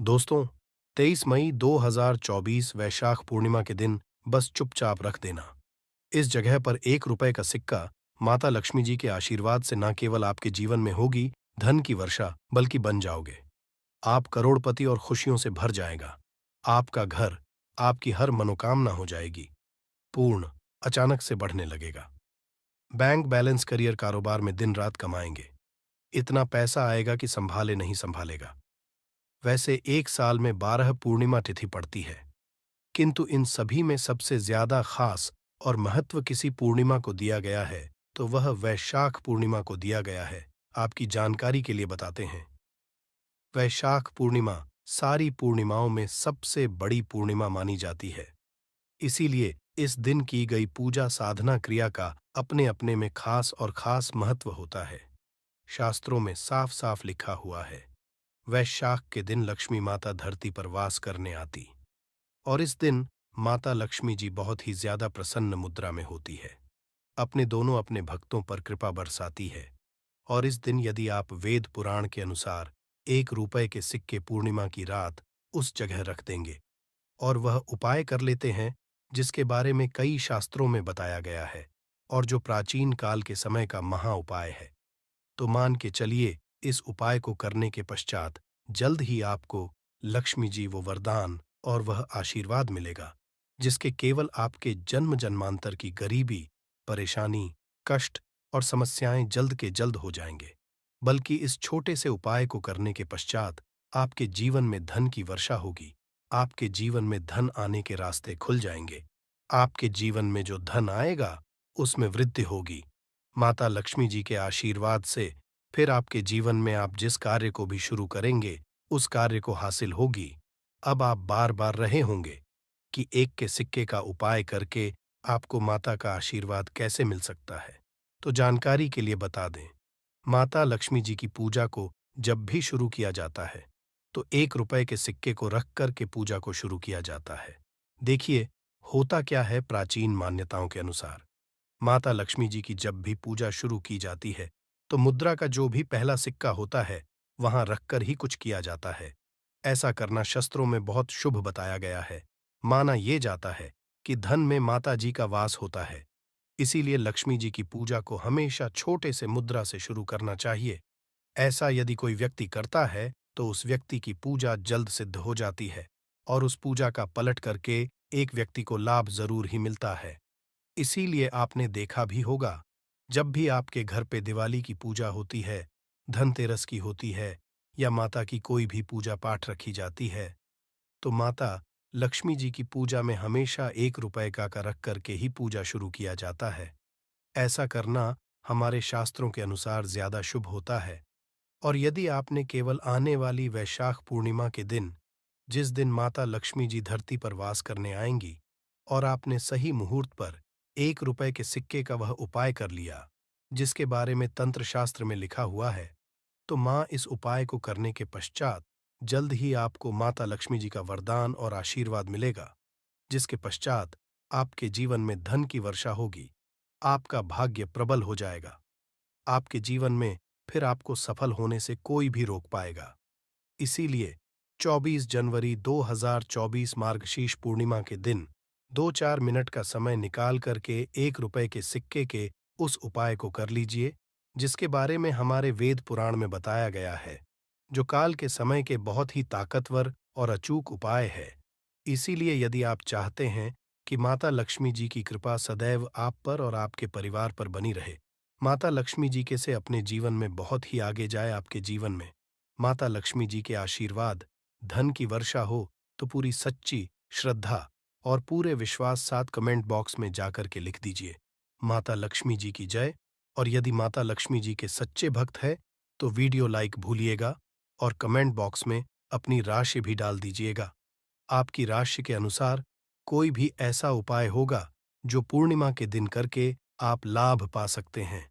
दोस्तों, 23 मई 2024 वैशाख पूर्णिमा के दिन बस चुपचाप रख देना। इस जगह पर 1 रुपए का सिक्का माता लक्ष्मी जी के आशीर्वाद से न केवल आपके जीवन में होगी धन की वर्षा, बल्कि बन जाओगे। आप करोड़पति और खुशियों से भर जाएगा। आपका घर, आपकी हर मनोकामना हो जाएगी पूर्ण, अचानक से बढ़ने लगेगा। बैंक बैलेंस, करियर, कारोबार में दिन रात कमाएंगे। इतना पैसा आएगा कि संभाले नहीं संभालेगा। वैसे एक साल में 12 पूर्णिमा तिथि पड़ती है, किंतु इन सभी में सबसे ज्यादा खास और महत्व किसी पूर्णिमा को दिया गया है, तो वह वैशाख पूर्णिमा को दिया गया है। आपकी जानकारी के लिए बताते हैं। वैशाख पूर्णिमा सारी पूर्णिमाओं में सबसे बड़ी पूर्णिमा मानी जाती है। इसीलिए इस दिन की गई पूजा साधना क्रिया का अपने अपने में खास और खास महत्व होता है। शास्त्रों में साफ साफ लिखा हुआ है, वैशाख के दिन लक्ष्मी माता धरती पर वास करने आती, और इस दिन माता लक्ष्मी जी बहुत ही ज्यादा प्रसन्न मुद्रा में होती है। अपने भक्तों पर कृपा बरसाती है। और इस दिन यदि आप वेद पुराण के अनुसार 1 रुपए के सिक्के पूर्णिमा की रात उस जगह रख देंगे और वह उपाय कर लेते हैं जिसके बारे में कई शास्त्रों में बताया गया है और जो प्राचीन काल के समय का महा उपाय है, तो मान के चलिए इस उपाय को करने के पश्चात जल्द ही आपको लक्ष्मी जी वो वरदान और वह आशीर्वाद मिलेगा जिसके केवल आपके जन्म जन्मांतर की गरीबी, परेशानी, कष्ट और समस्याएं जल्द के जल्द हो जाएंगे। बल्कि इस छोटे से उपाय को करने के पश्चात आपके जीवन में धन की वर्षा होगी। आपके जीवन में धन आने के रास्ते खुल जाएंगे। आपके जीवन में जो धन आएगा उसमें वृद्धि होगी। माता लक्ष्मी जी के आशीर्वाद से फिर आपके जीवन में आप जिस कार्य को भी शुरू करेंगे उस कार्य को हासिल होगी। अब आप बार बार रहे होंगे कि 1 के सिक्के का उपाय करके आपको माता का आशीर्वाद कैसे मिल सकता है। तो जानकारी के लिए बता दें, माता लक्ष्मी जी की पूजा को जब भी शुरू किया जाता है तो 1 रुपए के सिक्के को रख कर के पूजा को शुरू किया जाता है। देखिए, होता क्या है, प्राचीन मान्यताओं के अनुसार माता लक्ष्मी जी की जब भी पूजा शुरू की जाती है तो मुद्रा का जो भी पहला सिक्का होता है वहां रखकर ही कुछ किया जाता है। ऐसा करना शास्त्रों में बहुत शुभ बताया गया है। माना ये जाता है कि धन में माता जी का वास होता है। इसीलिए लक्ष्मी जी की पूजा को हमेशा छोटे से मुद्रा से शुरू करना चाहिए। ऐसा यदि कोई व्यक्ति करता है तो उस व्यक्ति की पूजा जल्द सिद्ध हो जाती है और उस पूजा का पलट करके एक व्यक्ति को लाभ जरूर ही मिलता है। इसीलिए आपने देखा भी होगा, जब भी आपके घर पे दिवाली की पूजा होती है, धनतेरस की होती है या माता की कोई भी पूजा पाठ रखी जाती है, तो माता लक्ष्मी जी की पूजा में हमेशा 1 रुपए का रख करके ही पूजा शुरू किया जाता है। ऐसा करना हमारे शास्त्रों के अनुसार ज्यादा शुभ होता है। और यदि आपने केवल आने वाली वैशाख पूर्णिमा के दिन, जिस दिन माता लक्ष्मी जी धरती पर वास करने आएंगी, और आपने सही मुहूर्त पर 1 रुपए के सिक्के का वह उपाय कर लिया जिसके बारे में तंत्र शास्त्र में लिखा हुआ है, तो माँ इस उपाय को करने के पश्चात जल्द ही आपको माता लक्ष्मी जी का वरदान और आशीर्वाद मिलेगा, जिसके पश्चात आपके जीवन में धन की वर्षा होगी। आपका भाग्य प्रबल हो जाएगा। आपके जीवन में फिर आपको सफल होने से कोई भी रोक पाएगा। इसीलिए 24 जनवरी 2024 मार्गशीर्ष पूर्णिमा के दिन 2-4 मिनट का समय निकाल करके 1 रुपए के सिक्के के उस उपाय को कर लीजिए जिसके बारे में हमारे वेद पुराण में बताया गया है, जो काल के समय के बहुत ही ताकतवर और अचूक उपाय है। इसीलिए यदि आप चाहते हैं कि माता लक्ष्मी जी की कृपा सदैव आप पर और आपके परिवार पर बनी रहे, माता लक्ष्मी जी के से अपने जीवन में बहुत ही आगे जाए, आपके जीवन में माता लक्ष्मी जी के आशीर्वाद, धन की वर्षा हो, तो पूरी सच्ची श्रद्धा और पूरे विश्वास साथ कमेंट बॉक्स में जाकर के लिख दीजिए, माता लक्ष्मी जी की जय। और यदि माता लक्ष्मी जी के सच्चे भक्त हैं तो वीडियो लाइक भूलिएगा और कमेंट बॉक्स में अपनी राशि भी डाल दीजिएगा। आपकी राशि के अनुसार कोई भी ऐसा उपाय होगा जो पूर्णिमा के दिन करके आप लाभ पा सकते हैं,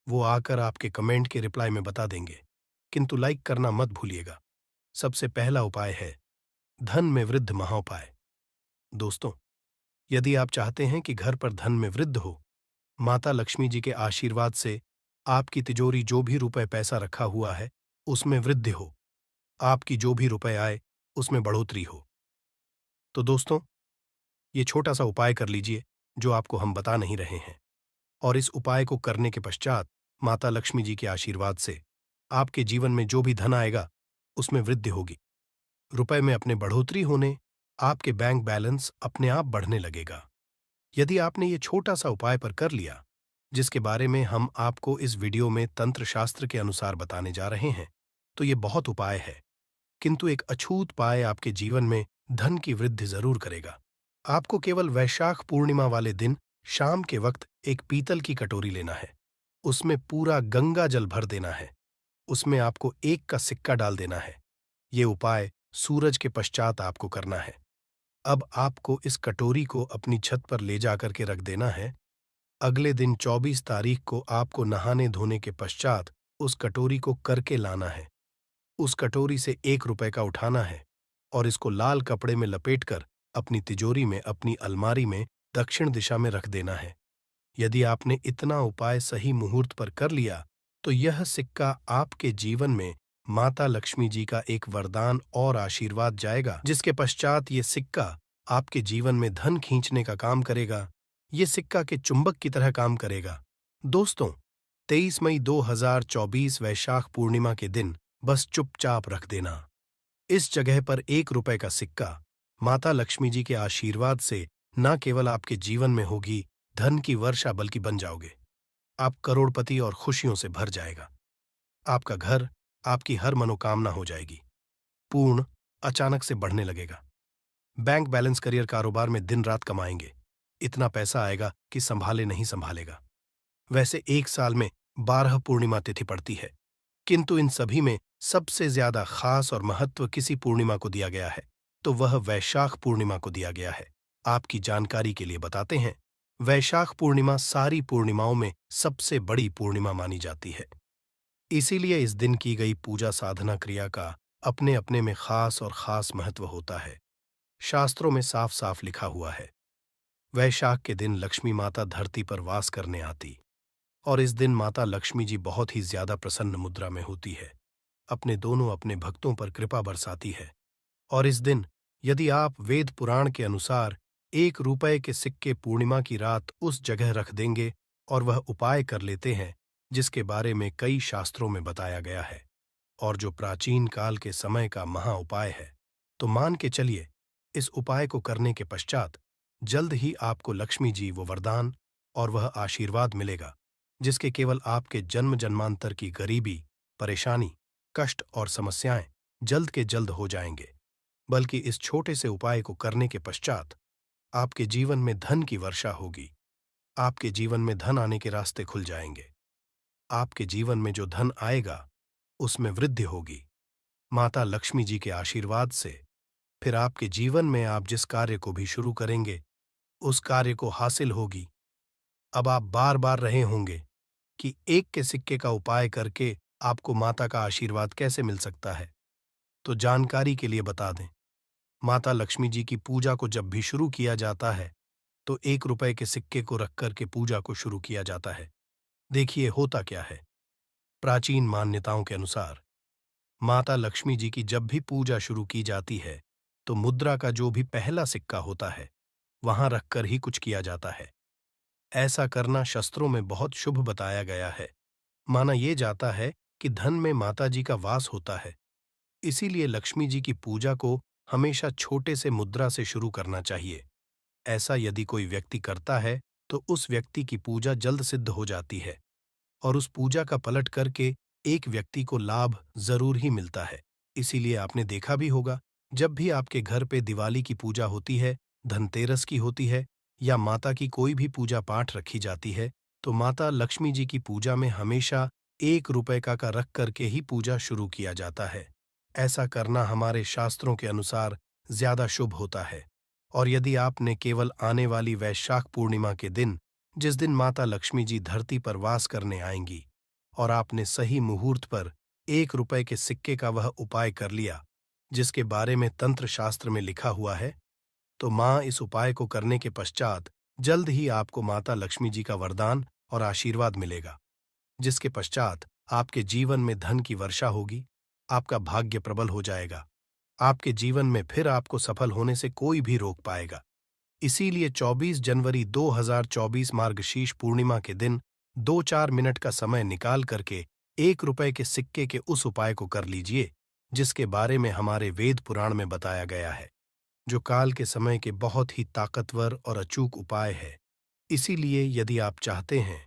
वो आकर आपके कमेंट के रिप्लाई में बता देंगे, किंतु लाइक करना मत भूलिएगा। सबसे पहला उपाय है धन में वृद्धि महाउपाय। दोस्तों, यदि आप चाहते हैं कि घर पर धन में वृद्धि हो, माता लक्ष्मी जी के आशीर्वाद से आपकी तिजोरी जो भी रुपए पैसा रखा हुआ है उसमें वृद्धि हो, आपकी जो भी रुपए आए उसमें बढ़ोतरी हो। तो दोस्तों, ये छोटा सा उपाय कर लीजिए जो आपको हम बता नहीं रहे हैं, और इस उपाय को करने के पश्चात माता लक्ष्मी जी के आशीर्वाद से आपके जीवन में जो भी धन आएगा उसमें वृद्धि होगी। रुपए में अपने बढ़ोतरी होने, आपके बैंक बैलेंस अपने आप बढ़ने लगेगा। यदि आपने ये छोटा सा उपाय पर कर लिया, जिसके बारे में हम आपको इस वीडियो में तंत्र शास्त्र के अनुसार बताने जा रहे हैं, तो ये बहुत उपाय है, किंतु एक अछूत उपाय आपके जीवन में धन की वृद्धि जरूर करेगा। आपको केवल वैशाख पूर्णिमा वाले दिन शाम के वक्त एक पीतल की कटोरी लेना है, उसमें पूरा गंगा जल भर देना है, उसमें आपको 1 का सिक्का डाल देना है। ये उपाय सूरज के पश्चात आपको करना है। अब आपको इस कटोरी को अपनी छत पर ले जाकर के रख देना है। अगले दिन 24 तारीख को आपको नहाने धोने के पश्चात उस कटोरी को करके लाना है। उस कटोरी से 1 रुपए का उठाना है और इसको लाल कपड़े में लपेटकर अपनी तिजोरी में, अपनी अलमारी में दक्षिण दिशा में रख देना है। यदि आपने इतना उपाय सही मुहूर्त पर कर लिया, तो यह सिक्का आपके जीवन में माता लक्ष्मी जी का एक वरदान और आशीर्वाद जाएगा, जिसके पश्चात ये सिक्का आपके जीवन में धन खींचने का काम करेगा। ये सिक्का के चुंबक की तरह काम करेगा। दोस्तों, 23 मई 2024 वैशाख पूर्णिमा के दिन बस चुपचाप रख देना। इस जगह पर 1 रुपए का सिक्का माता लक्ष्मी जी के आशीर्वाद से न केवल आपके जीवन में होगी धन की वर्षा, बल्कि बन जाओगे। आप करोड़पति और खुशियों से भर जाएगा। आपका घर, आपकी हर मनोकामना हो जाएगी पूर्ण, अचानक से बढ़ने लगेगा। बैंक बैलेंस, करियर, कारोबार में दिन रात कमाएंगे। इतना पैसा आएगा कि संभाले नहीं संभालेगा। वैसे 1 साल में 12 पूर्णिमा तिथि पड़ती है, किंतु इन सभी में सबसे ज्यादा खास और महत्व किसी पूर्णिमा को दिया गया है, तो वह वैशाख पूर्णिमा को दिया गया है। आपकी जानकारी के लिए बताते हैं, वैशाख पूर्णिमा सारी पूर्णिमाओं में सबसे बड़ी पूर्णिमा मानी जाती है। इसीलिए इस दिन की गई पूजा साधना क्रिया का अपने अपने में खास और खास महत्व होता है। शास्त्रों में साफ साफ लिखा हुआ है, वैशाख के दिन लक्ष्मी माता धरती पर वास करने आती, और इस दिन माता लक्ष्मी जी बहुत ही ज्यादा प्रसन्न मुद्रा में होती है, अपने भक्तों पर कृपा बरसाती है। और इस दिन यदि आप वेद पुराण के अनुसार 1 रुपए के सिक्के पूर्णिमा की रात उस जगह रख देंगे और वह उपाय कर लेते हैं जिसके बारे में कई शास्त्रों में बताया गया है, और जो प्राचीन काल के समय का महा उपाय है, तो मान के चलिए इस उपाय को करने के पश्चात जल्द ही आपको लक्ष्मी जी वो वरदान और वह आशीर्वाद मिलेगा, जिसके केवल आपके जन्म जन्मांतर की गरीबी, परेशानी, कष्ट और समस्याएं जल्द के जल्द हो जाएंगे। बल्कि इस छोटे से उपाय को करने के पश्चात आपके जीवन में धन की वर्षा होगी। आपके जीवन में धन आने के रास्ते खुल जाएंगे। आपके जीवन में जो धन आएगा उसमें वृद्धि होगी माता लक्ष्मी जी के आशीर्वाद से। फिर आपके जीवन में आप जिस कार्य को भी शुरू करेंगे उस कार्य को हासिल होगी। अब आप बार बार रहे होंगे कि 1 के सिक्के का उपाय करके आपको माता का आशीर्वाद कैसे मिल सकता है, तो जानकारी के लिए बता दें, माता लक्ष्मी जी की पूजा को जब भी शुरू किया जाता है तो 1 रुपए के सिक्के को रख करके पूजा को शुरू किया जाता है। देखिए होता क्या है, प्राचीन मान्यताओं के अनुसार माता लक्ष्मी जी की जब भी पूजा शुरू की जाती है तो मुद्रा का जो भी पहला सिक्का होता है वहां रखकर ही कुछ किया जाता है। ऐसा करना शास्त्रों में बहुत शुभ बताया गया है। माना यह जाता है कि धन में माता जी का वास होता है, इसीलिए लक्ष्मी जी की पूजा को हमेशा छोटे से मुद्रा से शुरू करना चाहिए। ऐसा यदि कोई व्यक्ति करता है तो उस व्यक्ति की पूजा जल्द सिद्ध हो जाती है, और उस पूजा का पलट करके एक व्यक्ति को लाभ जरूर ही मिलता है। इसीलिए आपने देखा भी होगा, जब भी आपके घर पे दिवाली की पूजा होती है, धनतेरस की होती है, या माता की कोई भी पूजा पाठ रखी जाती है, तो माता लक्ष्मी जी की पूजा में हमेशा 1 रुपए का रख करके ही पूजा शुरू किया जाता है। ऐसा करना हमारे शास्त्रों के अनुसार ज्यादा शुभ होता है। और यदि आपने केवल आने वाली वैशाख पूर्णिमा के दिन, जिस दिन माता लक्ष्मी जी धरती पर वास करने आएंगी, और आपने सही मुहूर्त पर 1 रुपए के सिक्के का वह उपाय कर लिया जिसके बारे में तंत्र शास्त्र में लिखा हुआ है, तो मां इस उपाय को करने के पश्चात जल्द ही आपको माता लक्ष्मी जी का वरदान और आशीर्वाद मिलेगा, जिसके पश्चात आपके जीवन में धन की वर्षा होगी, आपका भाग्य प्रबल हो जाएगा, आपके जीवन में फिर आपको सफल होने से कोई भी रोक पाएगा। इसीलिए 24 जनवरी 2024 मार्गशीर्ष पूर्णिमा के दिन 2-4 मिनट का समय निकाल करके 1 रुपए के सिक्के के उस उपाय को कर लीजिए जिसके बारे में हमारे वेद पुराण में बताया गया है, जो काल के समय के बहुत ही ताकतवर और अचूक उपाय है। इसीलिए यदि आप चाहते हैं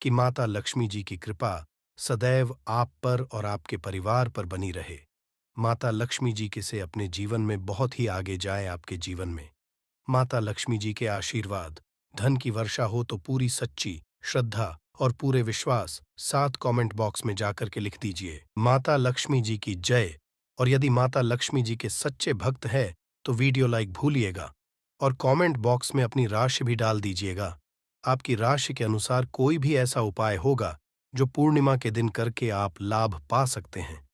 कि माता लक्ष्मी जी की कृपा सदैव आप पर और आपके परिवार पर बनी रहे, माता लक्ष्मी जी के से अपने जीवन में बहुत ही आगे जाए आपके जीवन में, माता लक्ष्मी जी के आशीर्वाद, धन की वर्षा हो तो पूरी सच्ची श्रद्धा और पूरे विश्वास 7 कमेंट बॉक्स में जाकर के लिख दीजिए, माता लक्ष्मी जी की जय। और यदि माता लक्ष्मी जी के सच्चे भक्त हैं तो वीडियो लाइक भूलिएगा और कमेंट बॉक्स में अपनी राशि भी डाल दीजिएगा। आपकी राशि के अनुसार कोई भी ऐसा उपाय होगा जो पूर्णिमा के दिन करके आप लाभ पा सकते हैं,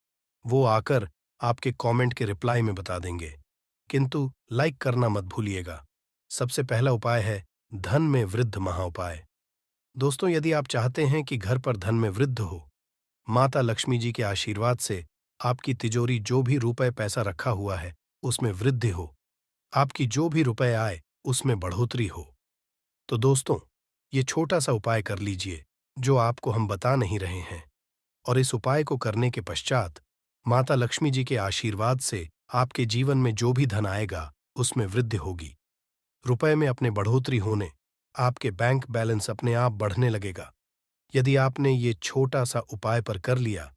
वो आकर आपके कमेंट के रिप्लाई में बता देंगे। किंतु लाइक करना मत भूलिएगा। सबसे पहला उपाय है धन में वृद्धि महाउपाय। दोस्तों, यदि आप चाहते हैं कि घर पर धन में वृद्धि हो, माता लक्ष्मी जी के आशीर्वाद से आपकी तिजोरी जो भी रुपए पैसा रखा हुआ है उसमें वृद्धि हो, आपकी जो भी रुपए आए उसमें बढ़ोतरी हो, तो दोस्तों ये छोटा सा उपाय कर लीजिए जो आपको हम बता नहीं रहे हैं। और इस उपाय को करने के पश्चात माता लक्ष्मी जी के आशीर्वाद से आपके जीवन में जो भी धन आएगा उसमें वृद्धि होगी, रुपए में अपने बढ़ोतरी होने, आपके बैंक बैलेंस अपने आप बढ़ने लगेगा। यदि आपने ये छोटा सा उपाय पर कर लिया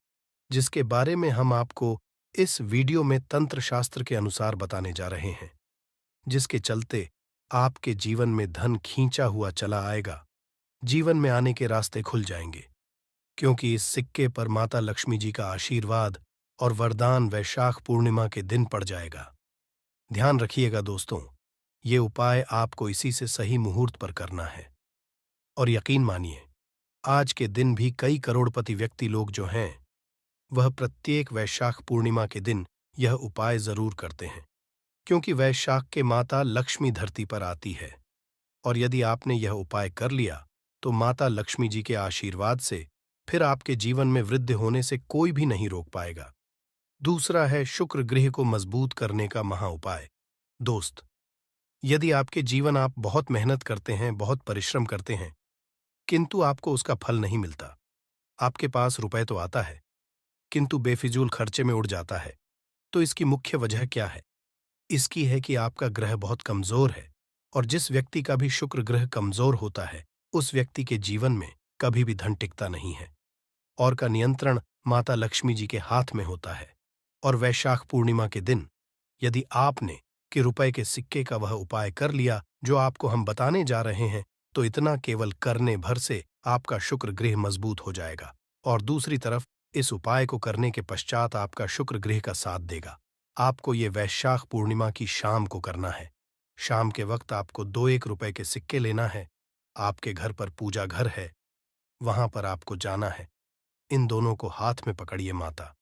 जिसके बारे में हम आपको इस वीडियो में तंत्र शास्त्र के अनुसार बताने जा रहे हैं, जिसके चलते आपके जीवन में धन खींचा हुआ चला आएगा, जीवन में आने के रास्ते खुल जाएंगे, क्योंकि इस सिक्के पर माता लक्ष्मी जी का आशीर्वाद और वरदान वैशाख पूर्णिमा के दिन पड़ जाएगा। ध्यान रखिएगा दोस्तों, ये उपाय आपको इसी से सही मुहूर्त पर करना है। और यकीन मानिए, आज के दिन भी कई करोड़पति व्यक्ति लोग जो हैं वह प्रत्येक वैशाख पूर्णिमा के दिन यह उपाय जरूर करते हैं, क्योंकि वैशाख के माता लक्ष्मी धरती पर आती है। और यदि आपने यह उपाय कर लिया तो माता लक्ष्मी जी के आशीर्वाद से फिर आपके जीवन में वृद्धि होने से कोई भी नहीं रोक पाएगा। दूसरा है शुक्र गृह को मजबूत करने का महा उपाय। दोस्त, यदि आपके जीवन आप बहुत मेहनत करते हैं, बहुत परिश्रम करते हैं, किंतु आपको उसका फल नहीं मिलता, आपके पास रुपए तो आता है किंतु बेफिजूल खर्चे में उड़ जाता है, तो इसकी मुख्य वजह क्या है? इसकी है कि आपका ग्रह बहुत कमजोर है, और जिस व्यक्ति का भी शुक्र ग्रह कमजोर होता है उस व्यक्ति के जीवन में कभी भी धन टिकता नहीं है, और का नियंत्रण माता लक्ष्मी जी के हाथ में होता है। और वैशाख पूर्णिमा के दिन यदि आपने कि रुपए के सिक्के का वह उपाय कर लिया जो आपको हम बताने जा रहे हैं, तो इतना केवल करने भर से आपका शुक्र गृह मजबूत हो जाएगा। और दूसरी तरफ इस उपाय को करने के पश्चात आपका शुक्र गृह का साथ देगा। आपको ये वैशाख पूर्णिमा की शाम को करना है। शाम के वक्त आपको 2-1 रुपए के सिक्के लेना है, आपके घर पर पूजा घर है, वहां पर आपको जाना है। इन दोनों को हाथ में पकड़िए, माता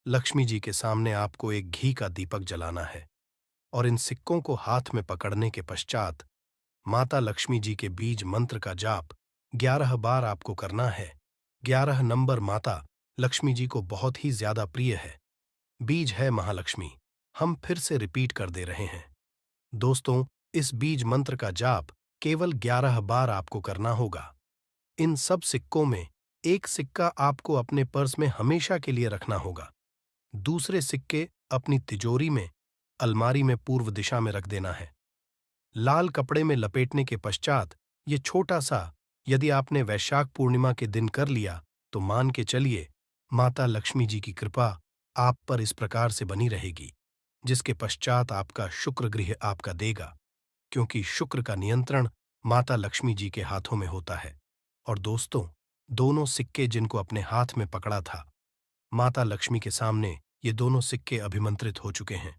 लक्ष्मी जी के सामने आपको एक घी का दीपक जलाना है, और इन सिक्कों को हाथ में पकड़ने के पश्चात माता लक्ष्मी जी के बीज मंत्र का जाप 11 बार आपको करना है। 11 नंबर माता लक्ष्मी जी को बहुत ही ज्यादा प्रिय है। बीज है महालक्ष्मी, हम फिर से रिपीट कर दे रहे हैं। दोस्तों, इस बीज मंत्र का जाप केवल 11 बार आपको करना होगा। इन सब सिक्कों में एक सिक्का आपको अपने पर्स में हमेशा के लिए रखना होगा, दूसरे सिक्के अपनी तिजोरी में अलमारी में पूर्व दिशा में रख देना है। लाल कपड़े में लपेटने के पश्चात ये छोटा सा यदि आपने वैशाख पूर्णिमा के दिन कर लिया तो मान के चलिए माता लक्ष्मी जी की कृपा आप पर इस प्रकार से बनी रहेगी, जिसके पश्चात आपका शुक्र गृह आपका देगा, क्योंकि शुक्र का नियंत्रण माता लक्ष्मी जी के हाथों में होता है। और दोस्तों, दोनों सिक्के जिनको अपने हाथ में पकड़ा था, माता लक्ष्मी के सामने ये दोनों सिक्के अभिमंत्रित हो चुके हैं,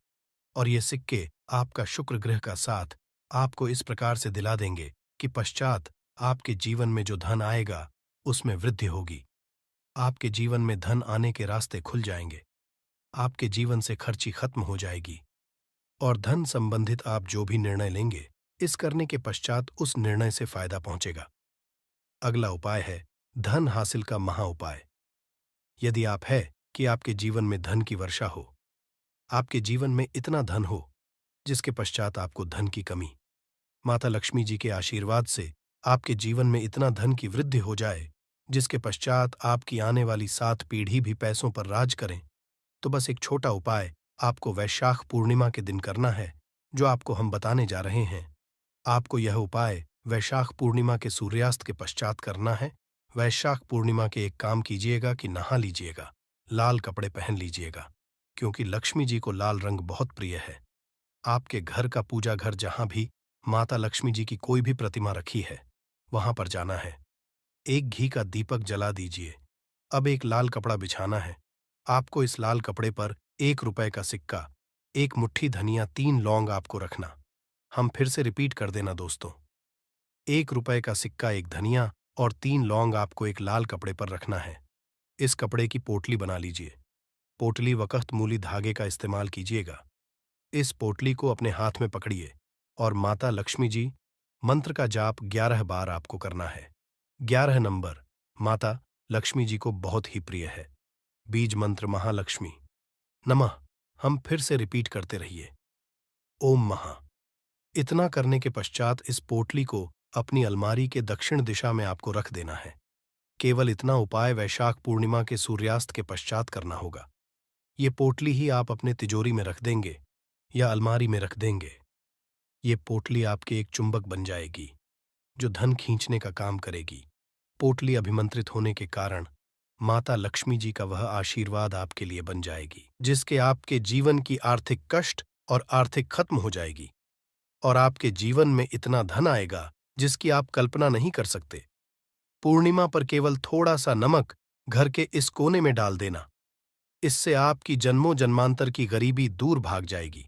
और ये सिक्के आपका शुक्र ग्रह का साथ आपको इस प्रकार से दिला देंगे कि पश्चात आपके जीवन में जो धन आएगा उसमें वृद्धि होगी। आपके जीवन में धन आने के रास्ते खुल जाएंगे, आपके जीवन से खर्ची खत्म हो जाएगी, और धन संबंधित आप जो भी निर्णय लेंगे इस करने के पश्चात उस निर्णय से फायदा पहुंचेगा। अगला उपाय है धन हासिल का महा उपाय। यदि आप है कि आपके जीवन में धन की वर्षा हो, आपके जीवन में इतना धन हो जिसके पश्चात आपको धन की कमी। माता लक्ष्मी जी के आशीर्वाद से आपके जीवन में इतना धन की वृद्धि हो जाए जिसके पश्चात आपकी आने वाली 7 पीढ़ी भी पैसों पर राज करें। तो बस एक छोटा उपाय आपको वैशाख पूर्णिमा के दिन करना है, जो आपको हम बताने जा रहे हैं। आपको यह उपाय वैशाख पूर्णिमा के सूर्यास्त के पश्चात करना है। वैशाख पूर्णिमा के एक काम कीजिएगा कि नहा लीजिएगा, लाल कपड़े पहन लीजिएगा, क्योंकि लक्ष्मी जी को लाल रंग बहुत प्रिय है। आपके घर का पूजा घर जहां भी माता लक्ष्मी जी की कोई भी प्रतिमा रखी है, वहां पर जाना है। एक घी का दीपक जला दीजिए। अब एक लाल कपड़ा बिछाना है। आपको इस लाल कपड़े पर 1 रुपए का सिक्का, एक मुट्ठी धनिया, 3 लौंग आपको रखना। हम फिर से रिपीट कर देना दोस्तों। 1 रुपए का सिक्का, एक धनिया और 3 लौंग आपको एक लाल कपड़े पर रखना है। इस कपड़े की पोटली बना लीजिए। पोटली वक़्त मूली धागे का इस्तेमाल कीजिएगा। इस पोटली को अपने हाथ में पकड़िए और माता लक्ष्मी जी मंत्र का जाप 11 बार आपको करना है। 11 नंबर माता लक्ष्मी जी को बहुत ही प्रिय है। बीज मंत्र महालक्ष्मी नमः। हम फिर से रिपीट करते रहिए, ओम महा। इतना करने के पश्चात इस पोटली को अपनी अलमारी के दक्षिण दिशा में आपको रख देना है। केवल इतना उपाय वैशाख पूर्णिमा के सूर्यास्त के पश्चात करना होगा। ये पोटली ही आप अपने तिजोरी में रख देंगे या अलमारी में रख देंगे। ये पोटली आपके एक चुंबक बन जाएगी जो धन खींचने का काम करेगी। पोटली अभिमंत्रित होने के कारण माता लक्ष्मी जी का वह आशीर्वाद आपके लिए बन जाएगी, जिसके आपके जीवन की आर्थिक कष्ट और आर्थिक खत्म हो जाएगी और आपके जीवन में इतना धन आएगा जिसकी आप कल्पना नहीं कर सकते। पूर्णिमा पर केवल थोड़ा सा नमक घर के इस कोने में डाल देना। इससे आपकी जन्मों जन्मांतर की गरीबी दूर भाग जाएगी,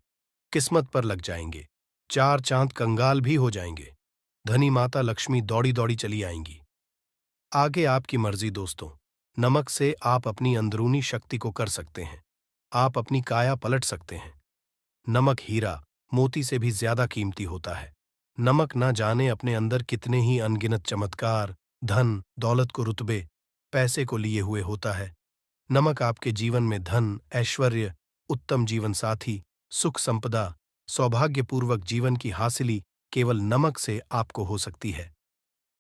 किस्मत पर लग जाएंगे, 4 चांद कंगाल भी हो जाएंगे, धनी माता लक्ष्मी दौड़ी दौड़ी चली आएंगी। आगे आपकी मर्जी दोस्तों। नमक से आप अपनी अंदरूनी शक्ति को कर सकते हैं। आप अपनी काया पलट सकते हैं। नमक हीरा मोती से भी ज्यादा कीमती होता है। नमक ना जाने अपने अंदर कितने ही अनगिनत चमत्कार, धन दौलत को, रुतबे पैसे को लिए हुए होता है। नमक आपके जीवन में धन, ऐश्वर्य, उत्तम जीवन साथी, सुख संपदा, सौभाग्यपूर्वक जीवन की हासिली केवल नमक से आपको हो सकती है।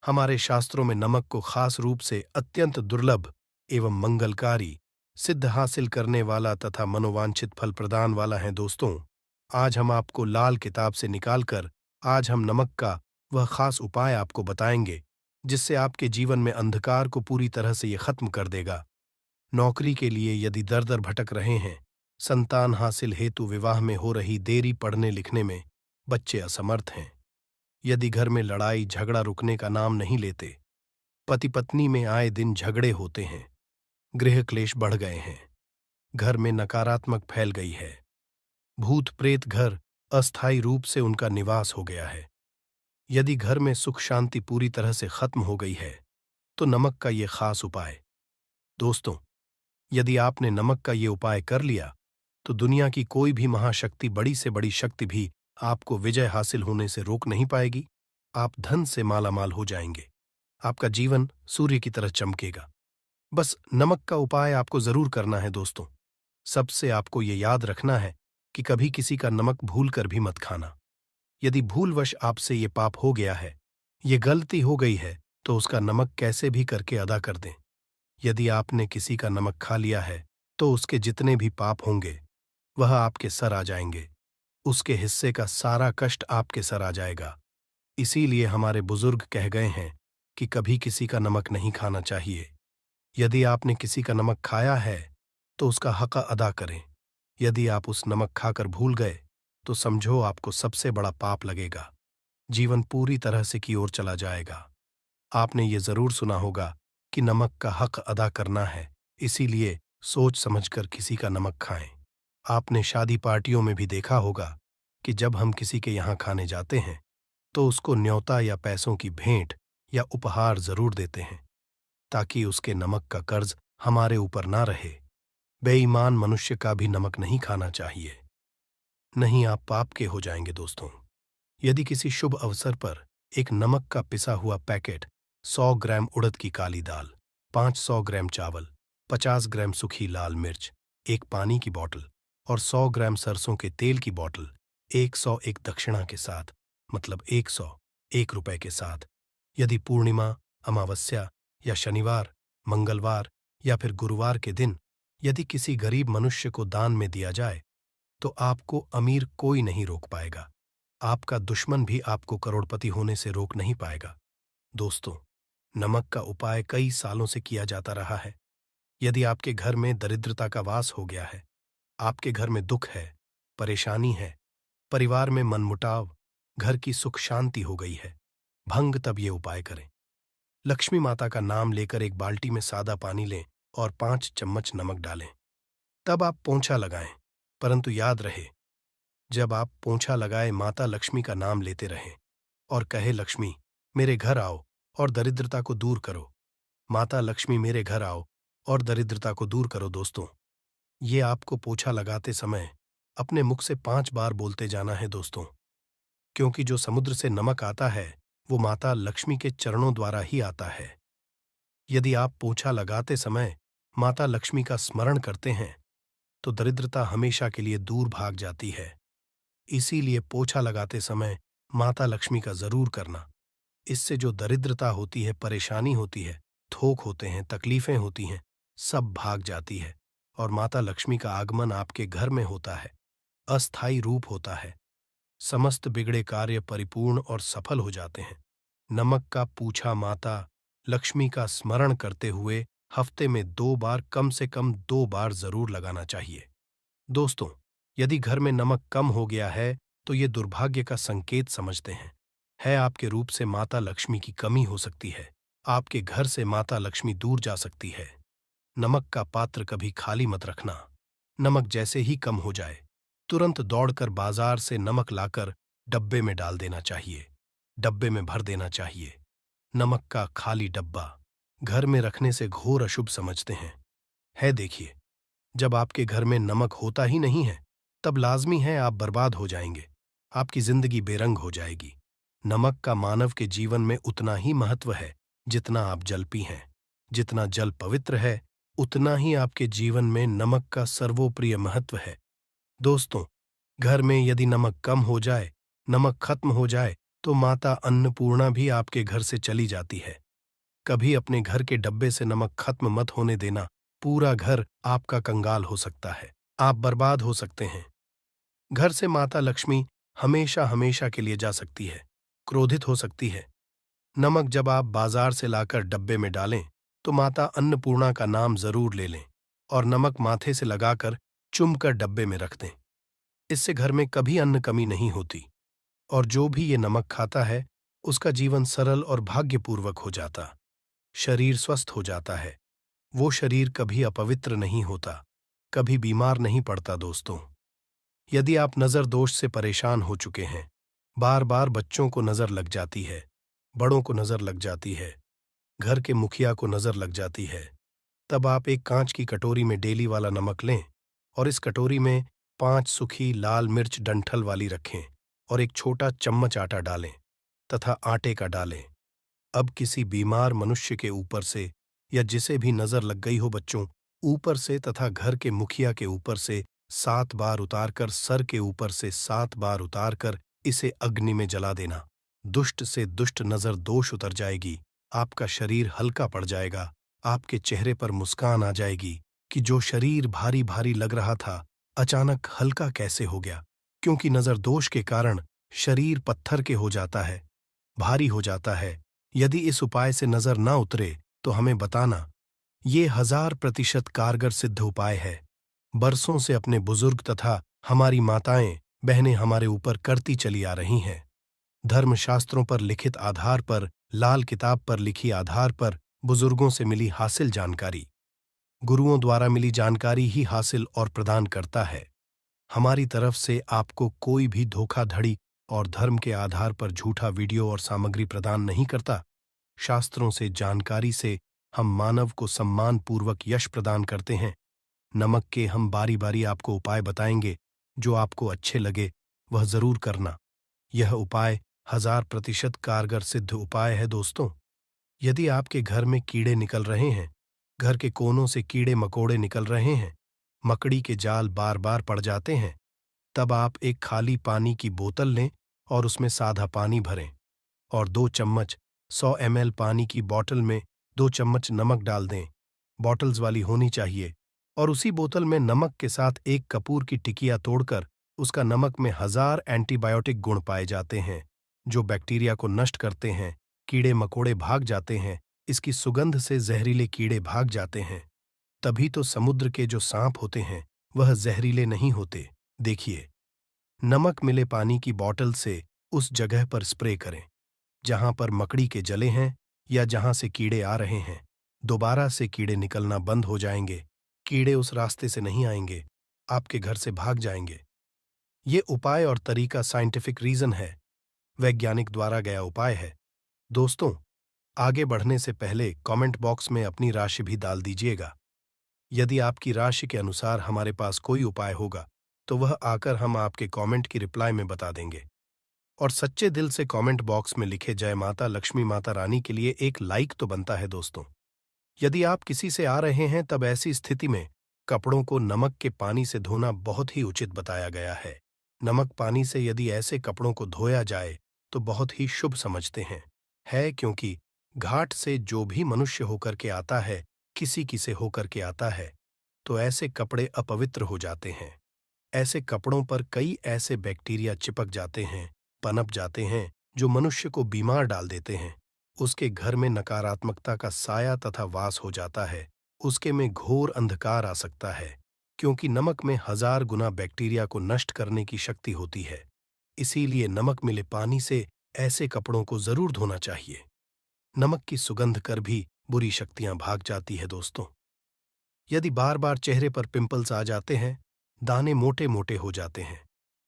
हमारे शास्त्रों में नमक को खास रूप से अत्यंत दुर्लभ एवं मंगलकारी, सिद्ध हासिल करने वाला तथा मनोवांछित फल प्रदान वाला है दोस्तों। आज हम आपको लाल किताब से निकालकर आज हम नमक का वह खास उपाय आपको बताएंगे जिससे आपके जीवन में अंधकार को पूरी तरह से ये खत्म कर देगा। नौकरी के लिए यदि दर दर भटक रहे हैं, संतान हासिल हेतु विवाह में हो रही देरी, पढ़ने लिखने में बच्चे असमर्थ हैं, यदि घर में लड़ाई झगड़ा रुकने का नाम नहीं लेते, पति पत्नी में आए दिन झगड़े होते हैं, गृह क्लेश बढ़ गए हैं, घर में नकारात्मक फैल गई है, भूत प्रेत घर अस्थायी रूप से उनका निवास हो गया है, यदि घर में सुख शांति पूरी तरह से खत्म हो गई है, तो नमक का ये खास उपाय। दोस्तों, यदि आपने नमक का ये उपाय कर लिया तो दुनिया की कोई भी महाशक्ति, बड़ी से बड़ी शक्ति भी आपको विजय हासिल होने से रोक नहीं पाएगी। आप धन से मालामाल हो जाएंगे। आपका जीवन सूर्य की तरह चमकेगा। बस नमक का उपाय आपको जरूर करना है दोस्तों। सबसे आपको ये याद रखना है कि कभी किसी का नमक भूल कर भी मत खाना। यदि भूलवश आपसे ये पाप हो गया है, ये गलती हो गई है, तो उसका नमक कैसे भी करके अदा कर दें। यदि आपने किसी का नमक खा लिया है तो उसके जितने भी पाप होंगे वह आपके सर आ जाएंगे। उसके हिस्से का सारा कष्ट आपके सर आ जाएगा। इसीलिए हमारे बुजुर्ग कह गए हैं कि कभी किसी का नमक नहीं खाना चाहिए। यदि आपने किसी का नमक खाया है तो उसका हक़ अदा करें। यदि आप उस नमक खाकर भूल गए तो समझो आपको सबसे बड़ा पाप लगेगा। जीवन पूरी तरह से की ओर चला जाएगा। आपने ये जरूर सुना होगा कि नमक का हक़ अदा करना है, इसीलिए सोच समझकर किसी का नमक खाएं। आपने शादी पार्टियों में भी देखा होगा कि जब हम किसी के यहाँ खाने जाते हैं तो उसको न्योता या पैसों की भेंट या उपहार जरूर देते हैं, ताकि उसके नमक का कर्ज हमारे ऊपर ना रहे। बेईमान मनुष्य का भी नमक नहीं खाना चाहिए, नहीं आप पाप के हो जाएंगे दोस्तों। यदि किसी शुभ अवसर पर एक नमक का पिसा हुआ पैकेट, 100 ग्राम उड़द की काली दाल, 500 ग्राम चावल, 50 ग्राम सूखी लाल मिर्च, एक पानी की बोतल और 100 ग्राम सरसों के तेल की बोतल 101 दक्षिणा के साथ, मतलब 101 रुपए के साथ। यदि पूर्णिमा, अमावस्या या शनिवार, मंगलवार या फिर गुरुवार के दिन यदि किसी गरीब मनुष्य को दान में दिया जाए तो आपको अमीर कोई नहीं रोक पाएगा। आपका दुश्मन भी आपको करोड़पति होने से रोक नहीं पाएगा। दोस्तों, नमक का उपाय कई सालों से किया जाता रहा है। यदि आपके घर में दरिद्रता का वास हो गया है, आपके घर में दुख है, परेशानी है, परिवार में मनमुटाव, घर की सुख शांति हो गई है, भंग तब ये उपाय करें। लक्ष्मी माता का नाम लेकर एक बाल्टी में सादा पानी लें और 5 चम्मच नमक डालें। तब आप पोंछा लगाएं, परंतु याद रहे, जब आप पोंछा लगाए माता लक्ष्मी का नाम लेते रहें और कहे, लक्ष्मी मेरे घर आओ और दरिद्रता को दूर करो। माता लक्ष्मी मेरे घर आओ और दरिद्रता को दूर करो। दोस्तों, ये आपको पोछा लगाते समय अपने मुख से 5 बार बोलते जाना है दोस्तों, क्योंकि जो समुद्र से नमक आता है वो माता लक्ष्मी के चरणों द्वारा ही आता है। यदि आप पोछा लगाते समय माता लक्ष्मी का स्मरण करते हैं तो दरिद्रता हमेशा के लिए दूर भाग जाती है। इसीलिए पोछा लगाते समय माता लक्ष्मी का जरूर करना। इससे जो दरिद्रता होती है, परेशानी होती है, थोक होते हैं, तकलीफें होती हैं, सब भाग जाती है और माता लक्ष्मी का आगमन आपके घर में होता है, अस्थायी रूप होता है। समस्त बिगड़े कार्य परिपूर्ण और सफल हो जाते हैं। नमक का पूछा माता लक्ष्मी का स्मरण करते हुए हफ्ते में 2 बार, कम से कम 2 बार जरूर लगाना चाहिए। दोस्तों, यदि घर में नमक कम हो गया है तो ये दुर्भाग्य का संकेत समझते हैं। है आपके रूप से माता लक्ष्मी की कमी हो सकती है। आपके घर से माता लक्ष्मी दूर जा सकती है। नमक का पात्र कभी खाली मत रखना। नमक जैसे ही कम हो जाए तुरंत दौड़कर बाजार से नमक लाकर डब्बे में डाल देना चाहिए, डब्बे में भर देना चाहिए। नमक का खाली डब्बा घर में रखने से घोर अशुभ समझते हैं। देखिए, जब आपके घर में नमक होता ही नहीं है तब लाजमी है आप बर्बाद हो जाएंगे, आपकी जिंदगी बेरंग हो जाएगी। नमक का मानव के जीवन में उतना ही महत्व है जितना आप जल पी हैं। जितना जल पवित्र है उतना ही आपके जीवन में नमक का सर्वोप्रिय महत्व है। दोस्तों, घर में यदि नमक कम हो जाए, नमक खत्म हो जाए तो माता अन्नपूर्णा भी आपके घर से चली जाती है। कभी अपने घर के डब्बे से नमक खत्म मत होने देना। पूरा घर आपका कंगाल हो सकता है, आप बर्बाद हो सकते हैं। घर से माता लक्ष्मी हमेशा हमेशा के लिए जा सकती है, क्रोधित हो सकती है। नमक जब आप बाजार से लाकर डब्बे में डालें तो माता अन्नपूर्णा का नाम जरूर ले लें और नमक माथे से लगाकर चुमकर डब्बे में रख दें। इससे घर में कभी अन्न कमी नहीं होती और जो भी ये नमक खाता है उसका जीवन सरल और भाग्यपूर्वक हो जाता, शरीर स्वस्थ हो जाता है। वो शरीर कभी अपवित्र नहीं होता, कभी बीमार नहीं पड़ता। दोस्तों, यदि आप नजर दोष से परेशान हो चुके हैं, बार बार बच्चों को नजर लग जाती है, बड़ों को नजर लग जाती है, घर के मुखिया को नजर लग जाती है, तब आप एक कांच की कटोरी में डेली वाला नमक लें और इस कटोरी में 5 सूखी लाल मिर्च डंठल वाली रखें और एक छोटा चम्मच आटा डालें तथा आटे का डालें। अब किसी बीमार मनुष्य के ऊपर से या जिसे भी नजर लग गई हो बच्चों, ऊपर से तथा घर के मुखिया के ऊपर से 7 बार उतारकर, सर के ऊपर से 7 बार उतारकर इसे अग्नि में जला देना। दुष्ट से दुष्ट नजर दोष उतर जाएगी, आपका शरीर हल्का पड़ जाएगा, आपके चेहरे पर मुस्कान आ जाएगी कि जो शरीर भारी भारी लग रहा था अचानक हल्का कैसे हो गया। क्योंकि नजर दोष के कारण शरीर पत्थर के हो जाता है, भारी हो जाता है। यदि इस उपाय से नजर ना उतरे तो हमें बताना। ये 1000% कारगर सिद्ध उपाय है। बरसों से अपने बुजुर्ग तथा हमारी माताएं बहनें हमारे ऊपर करती चली आ रही हैं। धर्मशास्त्रों पर लिखित आधार पर, लाल किताब पर लिखी आधार पर, बुजुर्गों से मिली हासिल जानकारी, गुरुओं द्वारा मिली जानकारी ही हासिल और प्रदान करता है। हमारी तरफ से आपको कोई भी धोखाधड़ी और धर्म के आधार पर झूठा वीडियो और सामग्री प्रदान नहीं करता। शास्त्रों से, जानकारी से हम मानव को सम्मानपूर्वक यश प्रदान करते हैं। नमक के हम बारी बारी आपको उपाय बताएंगे, जो आपको अच्छे लगे वह जरूर करना। यह उपाय 1000% कारगर सिद्ध उपाय है। दोस्तों, यदि आपके घर में कीड़े निकल रहे हैं, घर के कोनों से कीड़े मकोड़े निकल रहे हैं, मकड़ी के जाल बार बार पड़ जाते हैं, तब आप एक खाली पानी की बोतल लें और उसमें सादा पानी भरें और 2 चम्मच 100 ml पानी की बॉटल में 2 चम्मच नमक डाल दें। बॉटल्स वाली होनी चाहिए। और उसी बोतल में नमक के साथ एक कपूर की टिकिया तोड़कर उसका नमक में 1000 एंटीबायोटिक गुण पाए जाते हैं जो बैक्टीरिया को नष्ट करते हैं। कीड़े मकोड़े भाग जाते हैं, इसकी सुगंध से जहरीले कीड़े भाग जाते हैं। तभी तो समुद्र के जो सांप होते हैं वह जहरीले नहीं होते। देखिए, नमक मिले पानी की बॉटल से उस जगह पर स्प्रे करें जहां पर मकड़ी के जले हैं या जहां से कीड़े आ रहे हैं। दोबारा से कीड़े निकलना बंद हो जाएंगे। कीड़े उस रास्ते से नहीं आएंगे, आपके घर से भाग जाएंगे। ये उपाय और तरीका साइंटिफिक रीजन है, वैज्ञानिक द्वारा गया उपाय है। दोस्तों, आगे बढ़ने से पहले कमेंट बॉक्स में अपनी राशि भी डाल दीजिएगा। यदि आपकी राशि के अनुसार हमारे पास कोई उपाय होगा तो वह आकर हम आपके कमेंट की रिप्लाई में बता देंगे। और सच्चे दिल से कमेंट बॉक्स में लिखे जय माता लक्ष्मी माता रानी के लिए एक लाइक तो बनता है दोस्तों। यदि आप किसी से आ रहे हैं तब ऐसी स्थिति में कपड़ों को नमक के पानी से धोना बहुत ही उचित बताया गया है। नमक पानी से यदि ऐसे कपड़ों को धोया जाए तो बहुत ही शुभ समझते हैं। क्योंकि घाट से जो भी मनुष्य होकर के आता है, किसी की से होकर के आता है, तो ऐसे कपड़े अपवित्र हो जाते हैं। ऐसे कपड़ों पर कई ऐसे बैक्टीरिया चिपक जाते हैं, पनप जाते हैं, जो मनुष्य को बीमार डाल देते हैं। उसके घर में नकारात्मकता का साया तथा वास हो जाता है। उसके में घोर अंधकार आ सकता है, क्योंकि नमक में 1000 गुना बैक्टीरिया को नष्ट करने की शक्ति होती है। इसीलिए नमक मिले पानी से ऐसे कपड़ों को जरूर धोना चाहिए। नमक की सुगंध कर भी बुरी शक्तियां भाग जाती है दोस्तों। यदि बार बार चेहरे पर पिंपल्स आ जाते हैं, दाने मोटे मोटे हो जाते हैं,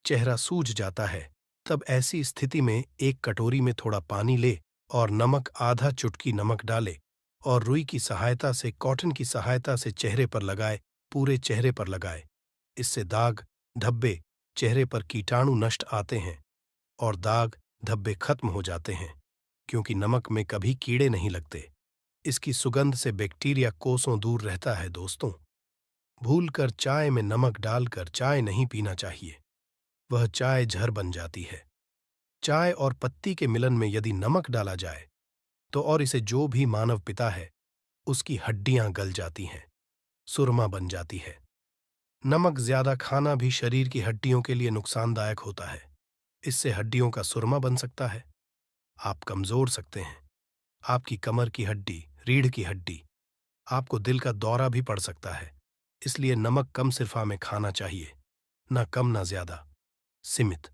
चेहरा सूज जाता है, तब ऐसी स्थिति में एक कटोरी में थोड़ा पानी ले और नमक आधा चुटकी नमक डाले और रुई की सहायता से, कॉटन की सहायता से चेहरे पर लगाए, पूरे चेहरे पर लगाए। इससे दाग धब्बे, चेहरे पर कीटाणु नष्ट आते हैं और दाग धब्बे खत्म हो जाते हैं, क्योंकि नमक में कभी कीड़े नहीं लगते। इसकी सुगंध से बैक्टीरिया कोसों दूर रहता है दोस्तों। भूलकर चाय में नमक डालकर चाय नहीं पीना चाहिए, वह चाय जहर बन जाती है। चाय और पत्ती के मिलन में यदि नमक डाला जाए तो और इसे जो भी मानव पिता है उसकी हड्डियां गल जाती हैं, सुरमा बन जाती है। नमक ज्यादा खाना भी शरीर की हड्डियों के लिए नुकसानदायक होता है। इससे हड्डियों का सुरमा बन सकता है, आप कमजोर सकते हैं, आपकी कमर की हड्डी, रीढ़ की हड्डी, आपको दिल का दौरा भी पड़ सकता है। इसलिए नमक कम सिरफा में खाना चाहिए, ना कम ना ज्यादा, सीमित।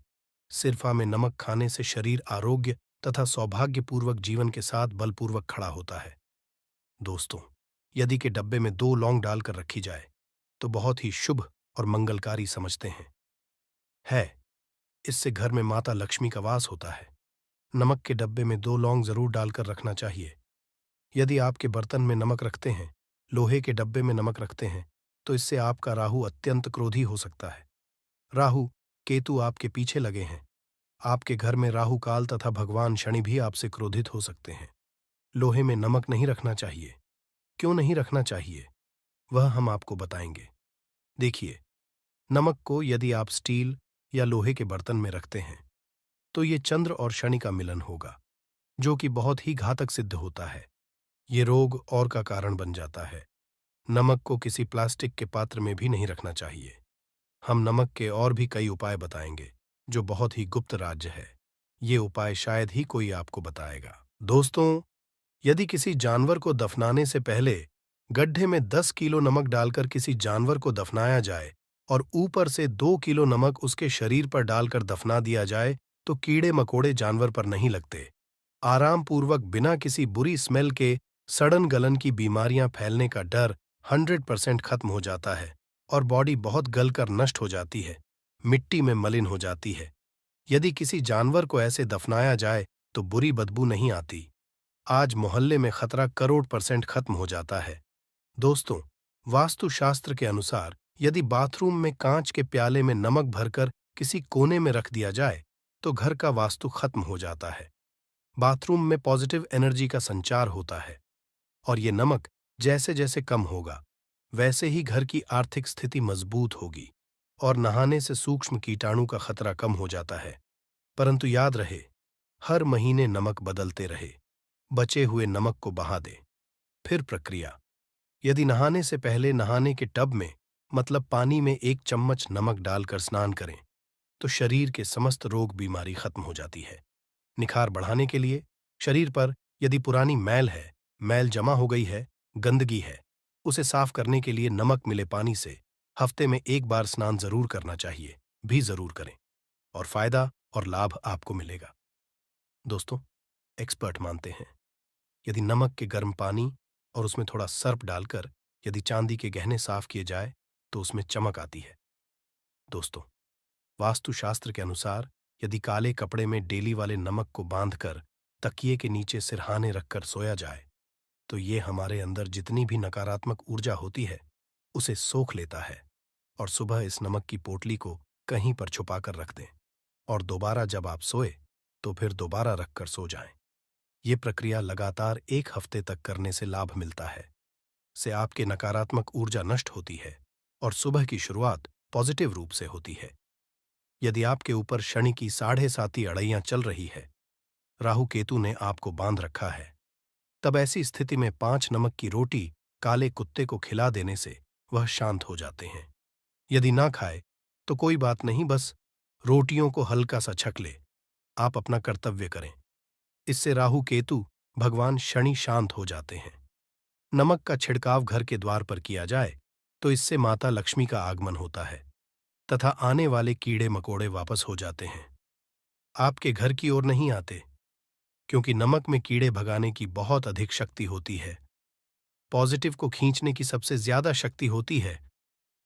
सिरफा में नमक खाने से शरीर आरोग्य तथा सौभाग्यपूर्वक जीवन के साथ बलपूर्वक खड़ा होता है। दोस्तों, यदि के डब्बे में 2 लौंग डालकर रखी जाए तो बहुत ही शुभ और मंगलकारी समझते हैं। इससे घर में माता लक्ष्मी का वास होता है। नमक के डब्बे में 2 लौंग जरूर डालकर रखना चाहिए। यदि आपके बर्तन में नमक रखते हैं, लोहे के डब्बे में नमक रखते हैं, तो इससे आपका राहु अत्यंत क्रोधी हो सकता है। राहु केतु आपके पीछे लगे हैं। आपके घर में राहु काल तथा भगवान शनि भी आपसे क्रोधित हो सकते हैं। लोहे में नमक नहीं रखना चाहिए। क्यों नहीं रखना चाहिए, वह हम आपको बताएंगे। देखिए, नमक को यदि आप स्टील या लोहे के बर्तन में रखते हैं तो ये चंद्र और शनि का मिलन होगा, जो कि बहुत ही घातक सिद्ध होता है। ये रोग और का कारण बन जाता है। नमक को किसी प्लास्टिक के पात्र में भी नहीं रखना चाहिए। हम नमक के और भी कई उपाय बताएंगे जो बहुत ही गुप्त राज्य है। ये उपाय शायद ही कोई आपको बताएगा। दोस्तों, यदि किसी जानवर को दफनाने से पहले गड्ढे में 10 किलो नमक डालकर किसी जानवर को दफनाया जाए और ऊपर से 2 किलो नमक उसके शरीर पर डालकर दफना दिया जाए तो कीड़े मकोड़े जानवर पर नहीं लगते। आराम पूर्वक बिना किसी बुरी स्मेल के सड़न गलन की बीमारियां फैलने का डर 100% खत्म हो जाता है और बॉडी बहुत गलकर नष्ट हो जाती है, मिट्टी में मलिन हो जाती है। यदि किसी जानवर को ऐसे दफनाया जाए तो बुरी बदबू नहीं आती। आज मोहल्ले में खतरा करोड़ % खत्म हो जाता है। दोस्तों, वास्तुशास्त्र के अनुसार यदि बाथरूम में कांच के प्याले में नमक भरकर किसी कोने में रख दिया जाए तो घर का वास्तु खत्म हो जाता है। बाथरूम में पॉजिटिव एनर्जी का संचार होता है और ये नमक जैसे जैसे कम होगा वैसे ही घर की आर्थिक स्थिति मजबूत होगी और नहाने से सूक्ष्म कीटाणु का खतरा कम हो जाता है। परंतु याद रहे, हर महीने नमक बदलते रहे, बचे हुए नमक को बहा दें। फिर प्रक्रिया: यदि नहाने से पहले नहाने के टब में मतलब पानी में 1 चम्मच नमक डालकर स्नान करें तो शरीर के समस्त रोग बीमारी खत्म हो जाती है। निखार बढ़ाने के लिए शरीर पर यदि पुरानी मैल है, मैल जमा हो गई है, गंदगी है, उसे साफ करने के लिए नमक मिले पानी से हफ्ते में 1 बार स्नान जरूर करना चाहिए, भी जरूर करें, और फायदा और लाभ आपको मिलेगा। दोस्तों, एक्सपर्ट मानते हैं यदि नमक के गर्म पानी और उसमें थोड़ा सर्फ डालकर यदि चांदी के गहने साफ किए जाए तो उसमें चमक आती है। दोस्तों, वास्तुशास्त्र के अनुसार यदि काले कपड़े में डेली वाले नमक को बांधकर तकिए के नीचे सिरहाने रखकर सोया जाए तो ये हमारे अंदर जितनी भी नकारात्मक ऊर्जा होती है उसे सोख लेता है, और सुबह इस नमक की पोटली को कहीं पर छुपा कर रख दें और दोबारा जब आप सोए तो फिर दोबारा रखकर सो जाएं। ये प्रक्रिया लगातार 1 हफ्ते तक करने से लाभ मिलता है। से आपके नकारात्मक ऊर्जा नष्ट होती है और सुबह की शुरुआत पॉजिटिव रूप से होती है। यदि आपके ऊपर शनि की 7.5 अड़ैयां चल रही है, राहु केतु ने आपको बांध रखा है, तब ऐसी स्थिति में 5 नमक की रोटी काले कुत्ते को खिला देने से वह शांत हो जाते हैं। यदि ना खाए तो कोई बात नहीं, बस रोटियों को हल्का सा छक ले, आप अपना कर्तव्य करें। इससे राहु केतु भगवान शनि शांत हो जाते हैं। नमक का छिड़काव घर के द्वार पर किया जाए तो इससे माता लक्ष्मी का आगमन होता है तथा आने वाले कीड़े मकोड़े वापस हो जाते हैं, आपके घर की ओर नहीं आते, क्योंकि नमक में कीड़े भगाने की बहुत अधिक शक्ति होती है। पॉजिटिव को खींचने की सबसे ज्यादा शक्ति होती है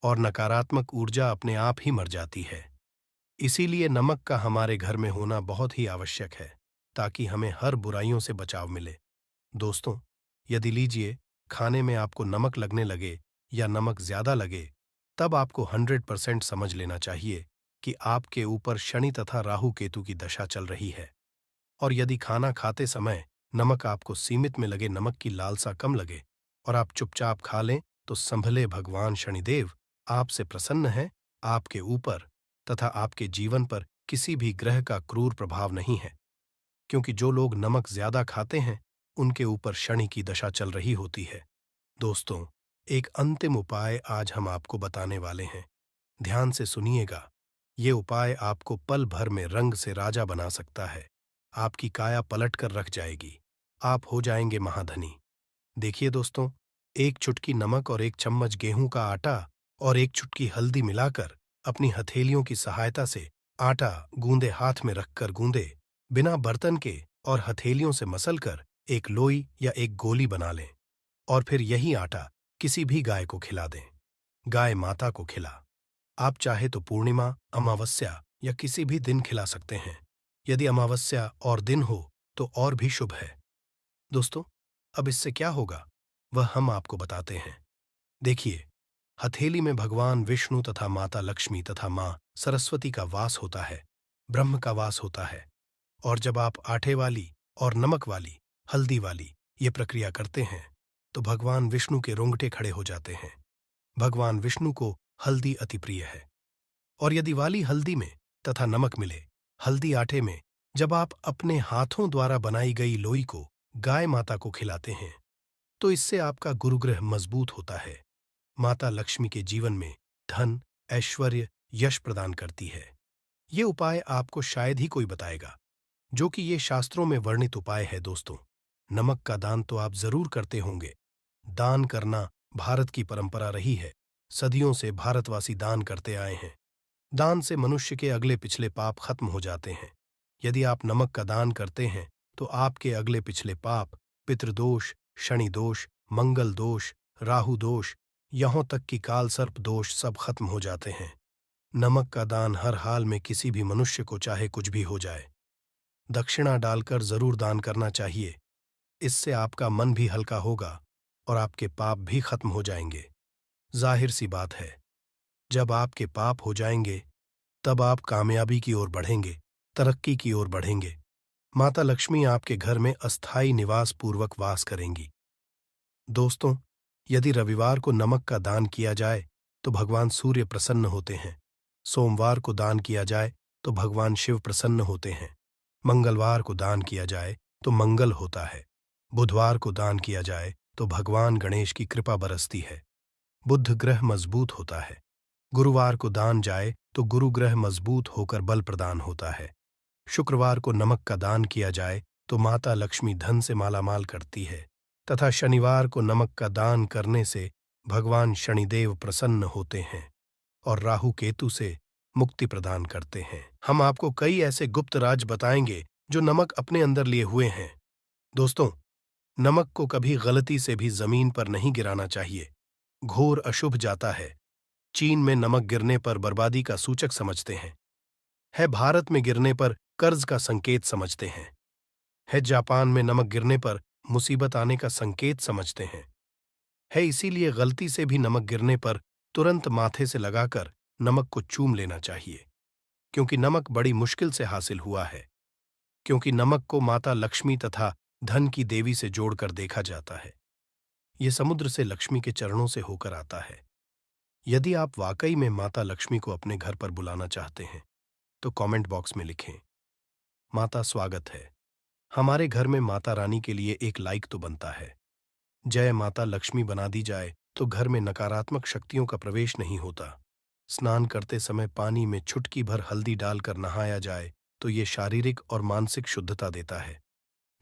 और नकारात्मक ऊर्जा अपने आप ही मर जाती है। इसीलिए नमक का हमारे घर में होना बहुत ही आवश्यक है ताकि हमें हर बुराइयों से बचाव मिले। दोस्तों, यदि लीजिए खाने में आपको नमक लगने लगे या नमक ज्यादा लगे, तब आपको 100% समझ लेना चाहिए कि आपके ऊपर शनि तथा राहु केतु की दशा चल रही है। और यदि खाना खाते समय नमक आपको सीमित में लगे, नमक की लालसा कम लगे और आप चुपचाप खा लें, तो संभले भगवान शनिदेव आपसे प्रसन्न हैं, आपके ऊपर तथा आपके जीवन पर किसी भी ग्रह का क्रूर प्रभाव नहीं है, क्योंकि जो लोग नमक ज्यादा खाते हैं उनके ऊपर शनि की दशा चल रही होती है। दोस्तों, एक अंतिम उपाय आज हम आपको बताने वाले हैं। ध्यान से सुनिएगा। ये उपाय आपको पल भर में रंग से राजा बना सकता है। आपकी काया पलट कर रख जाएगी। आप हो जाएंगे महाधनी। देखिए दोस्तों, 1 चुटकी नमक और 1 चम्मच गेहूं का आटा और 1 चुटकी हल्दी मिलाकर अपनी हथेलियों की सहायता से आटा गूंदे हाथ में रखकर गूंदे, बिना बर्तन के और हथेलियों से मसलकर एक लोई या एक गोली बना लें और फिर यही आटा किसी भी गाय को खिला दें। गाय माता को खिला। आप चाहे तो पूर्णिमा, अमावस्या या किसी भी दिन खिला सकते हैं। यदि अमावस्या और दिन हो तो और भी शुभ है। दोस्तों, अब इससे क्या होगा वह हम आपको बताते हैं। देखिए, हथेली में भगवान विष्णु तथा माता लक्ष्मी तथा मां सरस्वती का वास होता है, ब्रह्म का वास होता है। और जब आप आटे वाली और नमक वाली, हल्दी वाली ये प्रक्रिया करते हैं तो भगवान विष्णु के रोंगटे खड़े हो जाते हैं। भगवान विष्णु को हल्दी अति प्रिय है। और यदि वाली हल्दी में तथा नमक मिले, हल्दी आटे में, जब आप अपने हाथों द्वारा बनाई गई लोई को गाय माता को खिलाते हैं तो इससे आपका गुरुग्रह मजबूत होता है। माता लक्ष्मी के जीवन में धन, ऐश्वर्य, यश प्रदान करती है। ये उपाय आपको शायद ही कोई बताएगा, जो कि ये शास्त्रों में वर्णित उपाय है। दोस्तों, नमक का दान तो आप जरूर करते होंगे। दान करना भारत की परंपरा रही है। सदियों से भारतवासी दान करते आए हैं। दान से मनुष्य के अगले पिछले पाप खत्म हो जाते हैं। यदि आप नमक का दान करते हैं तो आपके अगले पिछले पाप, पितृदोष, शनि दोष, मंगल दोष, राहु दोष, यहां तक कि काल सर्प दोष सब खत्म हो जाते हैं। नमक का दान हर हाल में किसी भी मनुष्य को, चाहे कुछ भी हो जाए, दक्षिणा डालकर जरूर दान करना चाहिए। इससे आपका मन भी हल्का होगा और आपके पाप भी खत्म हो जाएंगे। जाहिर सी बात है, जब आपके पाप हो जाएंगे तब आप कामयाबी की ओर बढ़ेंगे, तरक्की की ओर बढ़ेंगे। माता लक्ष्मी आपके घर में अस्थायी निवास पूर्वक वास करेंगी। दोस्तों, यदि रविवार को नमक का दान किया जाए तो भगवान सूर्य प्रसन्न होते हैं। सोमवार को दान किया जाए तो भगवान शिव प्रसन्न होते हैं। मंगलवार को दान किया जाए तो मंगल होता है। बुधवार को दान किया जाए तो भगवान गणेश की कृपा बरसती है। बुध ग्रह मजबूत होता है। गुरुवार को दान जाए तो गुरु ग्रह मजबूत होकर बल प्रदान होता है। शुक्रवार को नमक का दान किया जाए तो माता लक्ष्मी धन से मालामाल करती है तथा शनिवार को नमक का दान करने से भगवान शनिदेव प्रसन्न होते हैं और राहु केतु से मुक्ति प्रदान करते हैं। हम आपको कई ऐसे गुप्त राज बताएंगे जो नमक अपने अंदर लिए हुए हैं। दोस्तों, नमक को कभी गलती से भी जमीन पर नहीं गिराना चाहिए। घोर अशुभ जाता है। चीन में नमक गिरने पर बर्बादी का सूचक समझते हैं। है भारत में गिरने पर कर्ज का संकेत समझते हैं। है जापान में नमक गिरने पर मुसीबत आने का संकेत समझते हैं। है इसीलिए गलती से भी नमक गिरने पर तुरंत माथे से लगाकर नमक को चूम लेना चाहिए, क्योंकि नमक बड़ी मुश्किल से हासिल हुआ है। क्योंकि नमक को माता लक्ष्मी तथा धन की देवी से जोड़कर देखा जाता है। ये समुद्र से लक्ष्मी के चरणों से होकर आता है। यदि आप वाकई में माता लक्ष्मी को अपने घर पर बुलाना चाहते हैं तो कमेंट बॉक्स में लिखें, माता स्वागत है। हमारे घर में माता रानी के लिए एक लाइक तो बनता है। जय माता लक्ष्मी बना दी जाए तो घर में नकारात्मक शक्तियों का प्रवेश नहीं होता। स्नान करते समय पानी में चुटकी भर हल्दी डालकर नहाया जाए तो ये शारीरिक और मानसिक शुद्धता देता है।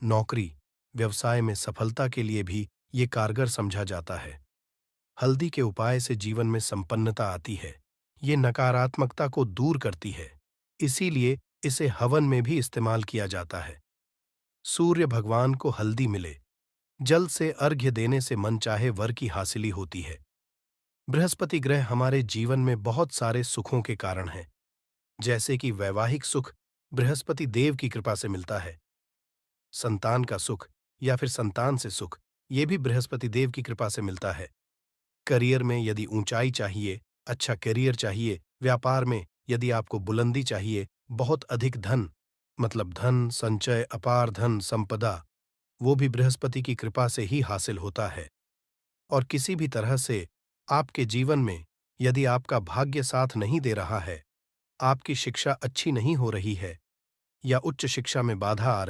नौकरी, व्यवसाय में सफलता के लिए भी ये कारगर समझा जाता है। हल्दी के उपाय से जीवन में संपन्नता आती है। ये नकारात्मकता को दूर करती है, इसीलिए इसे हवन में भी इस्तेमाल किया जाता है। सूर्य भगवान को हल्दी मिले, जल से अर्घ्य देने से मनचाहे वर की हासिली होती है। बृहस्पति ग्रह हमारे जीवन में बहुत सारे सुखों के कारण है, जैसे कि वैवाहिक सुख बृहस्पति देव की कृपा से मिलता है। संतान का सुख या फिर संतान से सुख, ये भी बृहस्पति देव की कृपा से मिलता है। करियर में यदि ऊंचाई चाहिए, अच्छा करियर चाहिए, व्यापार में यदि आपको बुलंदी चाहिए, बहुत अधिक धन, मतलब धन संचय, अपार धन संपदा, वो भी बृहस्पति की कृपा से ही हासिल होता है। और किसी भी तरह से आपके जीवन में यदि आपका भाग्य साथ नहीं दे रहा है, आपकी शिक्षा अच्छी नहीं हो रही है या उच्च शिक्षा में बाधा आ रही